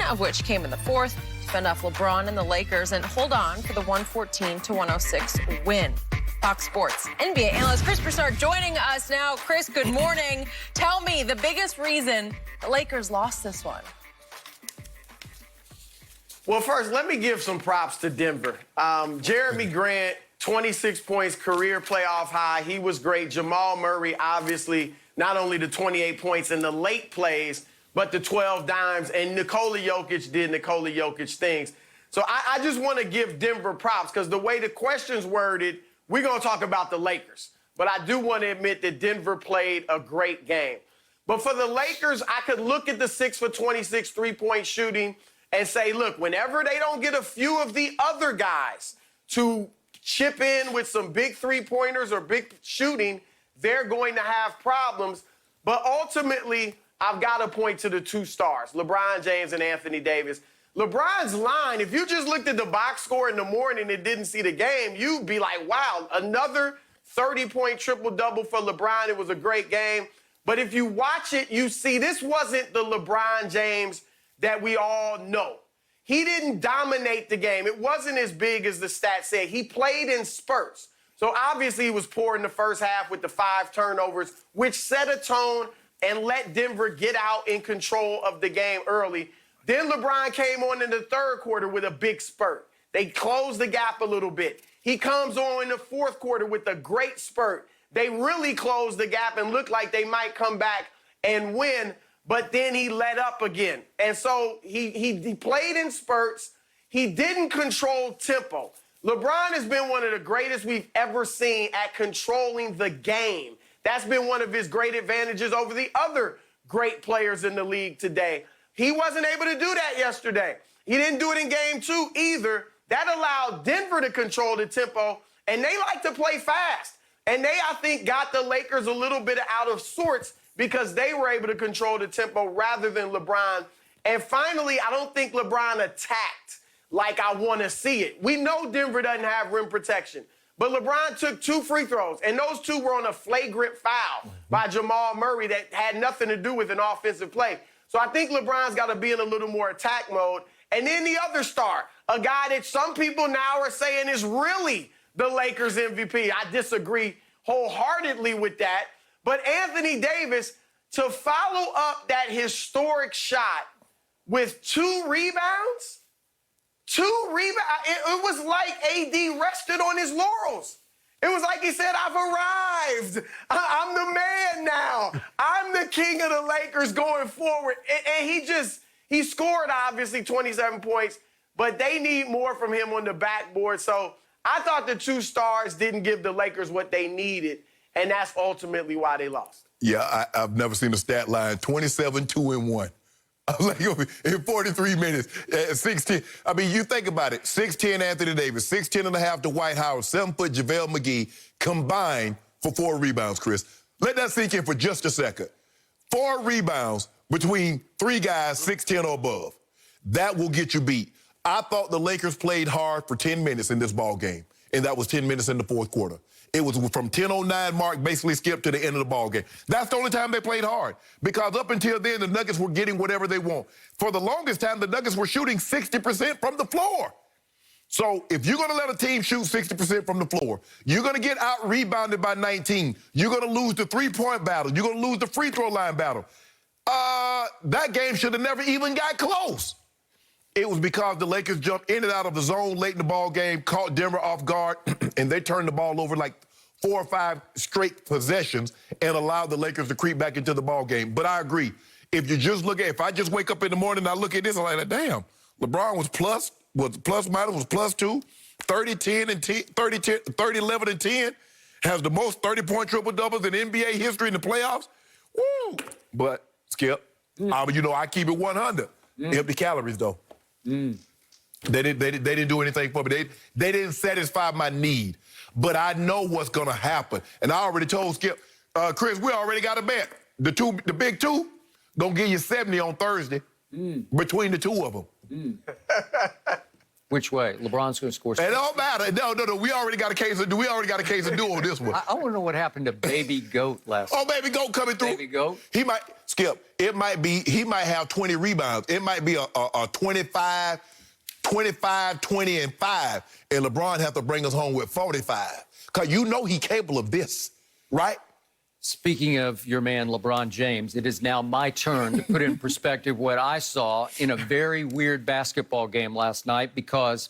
of which came in the fourth, to fend off LeBron and the Lakers and hold on for the 114-106 win. Fox Sports NBA analyst Chris Broussard joining us now. Chris, good morning. Tell me the biggest reason the Lakers lost this one. Well, first, let me give some props to Denver. Jeremy Grant, 26 points, career playoff high. He was great. Jamal Murray, obviously, not only the 28 points in the late plays, but the 12 dimes. And Nikola Jokic did Nikola Jokic things. So I just want to give Denver props because the way the question's worded, we're going to talk about the Lakers. But I do want to admit that Denver played a great game. But for the Lakers, I could look at the 6 for 26 three-point shooting and say, look, whenever they don't get a few of the other guys to chip in with some big three-pointers or big shooting, they're going to have problems. But ultimately, I've got to point to the two stars, LeBron James and Anthony Davis. LeBron's line, if you just looked at the box score in the morning and didn't see the game, you'd be like, wow, another 30-point triple-double for LeBron. It was a great game. But if you watch it, you see this wasn't the LeBron James that we all know. He didn't dominate the game. It wasn't as big as the stats said. He played in spurts. So obviously he was poor in the first half with the 5 turnovers, which set a tone and let Denver get out in control of the game early. Then LeBron came on in the third quarter with a big spurt. They closed the gap a little bit. He comes on in the fourth quarter with a great spurt. They really closed the gap and looked like they might come back and win, but then he let up again. And so he played in spurts. He didn't control tempo. LeBron has been one of the greatest we've ever seen at controlling the game. That's been one of his great advantages over the other great players in the league today. He wasn't able to do that yesterday. He didn't do it in game 2 either. That allowed Denver to control the tempo, and they like to play fast. And they, I think, got the Lakers a little bit out of sorts because they were able to control the tempo rather than LeBron. And finally, I don't think LeBron attacked like I want to see it. We know Denver doesn't have rim protection, but LeBron took 2 free throws, and those 2 were on a flagrant foul by Jamal Murray that had nothing to do with an offensive play. So I think LeBron's got to be in a little more attack mode. And then the other star, a guy that some people now are saying is really the Lakers MVP. I disagree wholeheartedly with that. But Anthony Davis, to follow up that historic shot with 2 rebounds, it was like AD rested on his laurels. It was like he said, I've arrived. I'm the man now. I'm the king of the Lakers going forward. And he scored, obviously, 27 points, but they need more from him on the backboard. So I thought the 2 stars didn't give the Lakers what they needed, and that's ultimately why they lost. Yeah, I've never seen a stat line, 27, 2, and 1. Like in 43 minutes, 16. I mean, you think about it. 6'10" Anthony Davis, 6'10 and a half Dwight Howard, 7-foot JaVale McGee combined for 4 rebounds, Chris. Let that sink in for just a second. 4 rebounds between 3 guys 6'10 or above. That will get you beat. I thought the Lakers played hard for 10 minutes in this ball game, and that was 10 minutes in the fourth quarter. It was from 10:09 mark, basically skipped to the end of the ball game. That's the only time they played hard, because up until then, the Nuggets were getting whatever they want. For the longest time, the Nuggets were shooting 60% from the floor. So if you're going to let a team shoot 60% from the floor, you're going to get out-rebounded by 19. You're going to lose the three-point battle. You're going to lose the free throw line battle. That game should have never even got close. It was because the Lakers jumped in and out of the zone late in the ball game, caught Denver off guard, and they turned the ball over like 4 or 5 straight possessions and allowed the Lakers to creep back into the ball game. But I agree. If you just look at, if I just wake up in the morning and I look at this, I'm like, damn, LeBron was plus minus was +2, 30, 10, and 10, 30, 11, and 10, has the most 30-point triple-doubles in NBA history in the playoffs. Woo! But, Skip, you know, I keep it 100. Empty calories, though. They didn't do anything for me. They didn't satisfy my need. But I know what's going to happen. And I already told Skip, Chris, we already got a bet. The big 2 gonna give you 70 on Thursday between the 2 of them. Which way? LeBron's going to score. It don't matter. No. We already got a case of do on this one. I want to know what happened to Baby Goat last night. Oh, Baby Goat coming through. Baby Goat? He might, Skip, he might have 20 rebounds. It might be a 25, 20, and 5. And LeBron have to bring us home with 45. Because you know he's capable of this, right? Speaking of your man, LeBron James, it is now my turn to put in perspective what I saw in a very weird basketball game last night, because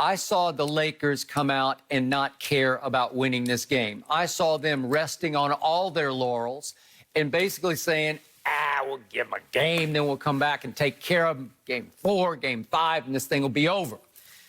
I saw the Lakers come out and not care about winning this game. I saw them resting on all their laurels and basically saying, we'll give them a game, then we'll come back and take care of them. Game 4, Game 5, and this thing will be over.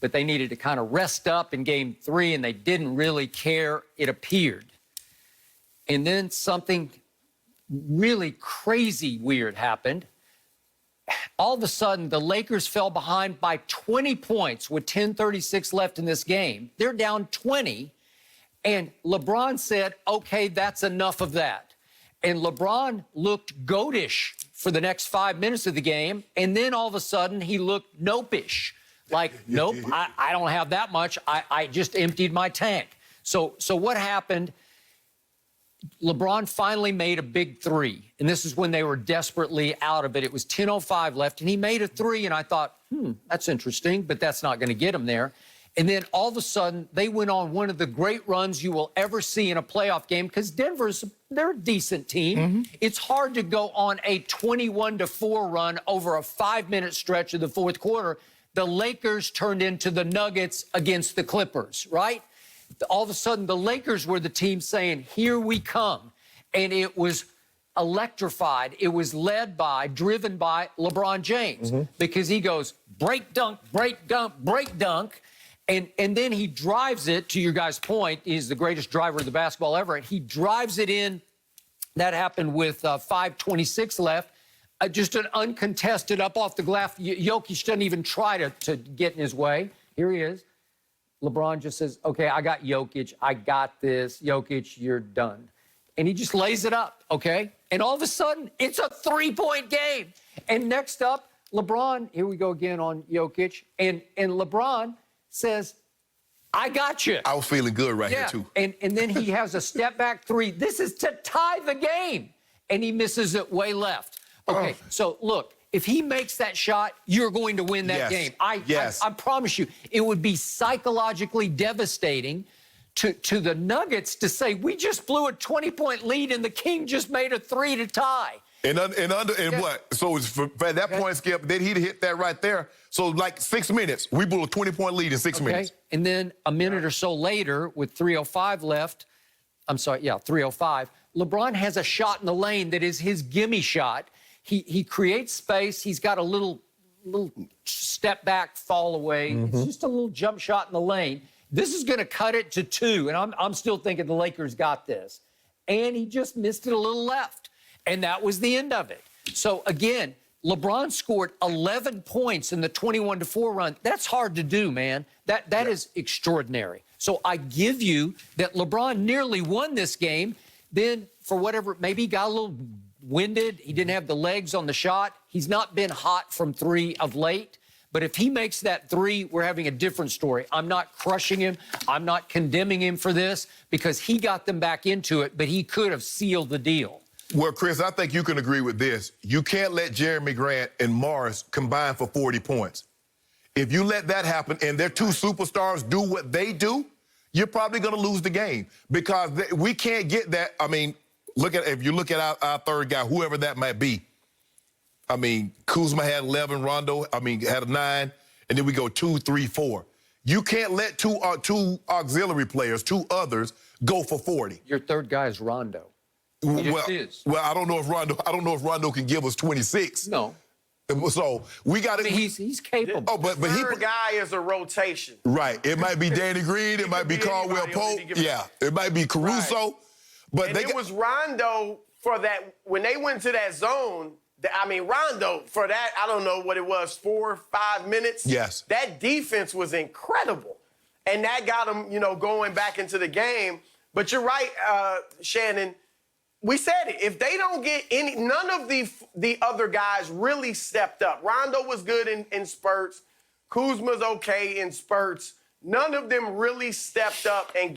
But they needed to kind of rest up in Game 3, and they didn't really care, it appeared. And then something really crazy weird happened. All of a sudden, the Lakers fell behind by 20 points with 10:36 left in this game. They're down 20, and LeBron said, okay, that's enough of that. And LeBron looked goatish for the next 5 minutes of the game, and then all of a sudden, he looked nope-ish. Like, nope, I don't have that much. I just emptied my tank. So what happened? LeBron finally made a big three, and this is when they were desperately out of it. It was 10:05 left, and he made a three, and I thought, that's interesting, but that's not going to get him there. And then all of a sudden, they went on one of the great runs you will ever see in a playoff game, because they're a decent team. It's hard to go on a 21-4 run over a 5-minute stretch of the fourth quarter. The Lakers turned into the Nuggets against the Clippers, right? All of a sudden, the Lakers were the team saying, here we come. And it was electrified. It was driven by LeBron James, because he goes, break, dunk, break, dunk, break, dunk. And then he drives it, to your guys' point, he's the greatest driver of the basketball ever. He drives it in. That happened with 5:26 left. Just an uncontested up off the glass. Jokic doesn't even try to get in his way. Here he is. LeBron just says, okay, I got Jokic. I got this. Jokic, you're done. And he just lays it up, okay? And all of a sudden, it's a 3-point game. And next up, LeBron, here we go again on Jokic. And LeBron says, I got you. I was feeling good here, too. And then he has a step-back three. This is to tie the game. And he misses it way left. Okay, so look, if he makes that shot, you're going to win that game. I promise you, it would be psychologically devastating to the Nuggets to say, we just blew a 20-point lead and the King just made a three to tie. And what? So it's at that point, Skip, then he'd hit that right there. So like 6 minutes, we blew a 20-point lead in 6 minutes. And then a minute or so later, with 3:05 left, 3:05, LeBron has a shot in the lane that is his gimme shot. He creates space. He's got a little step back, fall away. It's just a little jump shot in the lane. This is going to cut it to 2, and I'm still thinking the Lakers got this. And he just missed it a little left, and that was the end of it. So, again, LeBron scored 11 points in the 21-4 run. That's hard to do, man. That is extraordinary. So I give you that LeBron nearly won this game. Then, for whatever, maybe he got a little winded. He didn't have the legs on the shot. He's not been hot from 3 of late. But if he makes that 3, we're having a different story. I'm not crushing him. I'm not condemning him for this, because he got them back into it, but he could have sealed the deal. Well, Chris, I think you can agree with this. You can't let Jeremy Grant and Morris combine for 40 points. If you let that happen and their 2 superstars do what they do, you're probably going to lose the game, because we can't get that. I mean, if you look at our third guy, whoever that might be. I mean, Kuzma had 11, Rondo, had a 9, and then we go 2, 3, 4. You can't let two auxiliary players, 2 others, go for 40. Your third guy is Rondo. Well, I don't know if Rondo can give us 26. No. So we got to. He's capable. Oh, but third guy is a rotation. Right. It might be Danny Green. It might be Caldwell Pope. Yeah. It might be Caruso. Right. But it was Rondo for that when they went to that zone. Rondo, for that, I don't know what it was, 4 or 5 minutes. Yes. That defense was incredible. And that got them, going back into the game. But you're right, Shannon. We said it. If they don't get none of the other guys really stepped up. Rondo was good in spurts. Kuzma's okay in spurts. None of them really stepped up and